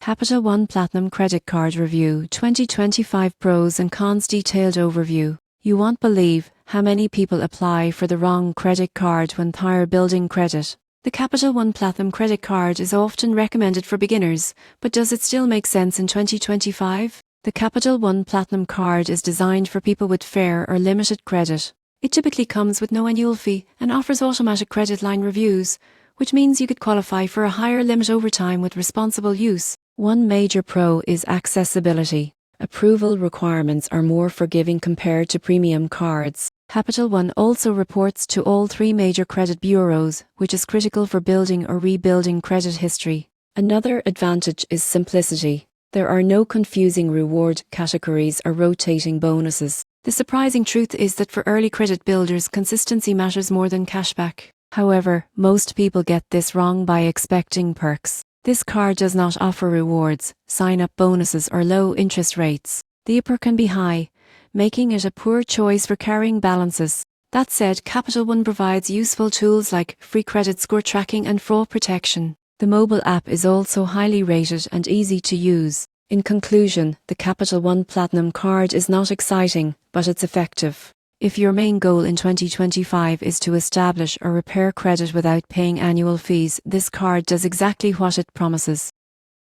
Capital One Platinum Credit Card Review 2025 Pros and Cons Detailed Overview. You won't believe how many people apply for the wrong credit card when they're building credit. The Capital One Platinum Credit Card is often recommended for beginners, but does it still make sense in 2025? The Capital One Platinum Card is designed for people with fair or limited credit. It typically comes with no annual fee and offers automatic credit line reviews, which means you could qualify for a higher limit over time with responsible use. One major pro is accessibility. Approval requirements are more forgiving compared to premium cards. Capital One also reports to all three major credit bureaus, which is critical for building or rebuilding credit history. Another advantage is simplicity. There are no confusing reward categories or rotating bonuses. The surprising truth is that for early credit builders, consistency matters more than cashback. However, most people get this wrong by expecting perks. This card does not offer rewards, sign-up bonuses or low interest rates. The APR can be high, making it a poor choice for carrying balances. That said, Capital One provides useful tools like free credit score tracking and fraud protection. The mobile app is also highly rated and easy to use. In conclusion, the Capital One Platinum Card is not exciting, but it's effective. If your main goal in 2025 is to establish or repair credit without paying annual fees, this card does exactly what it promises.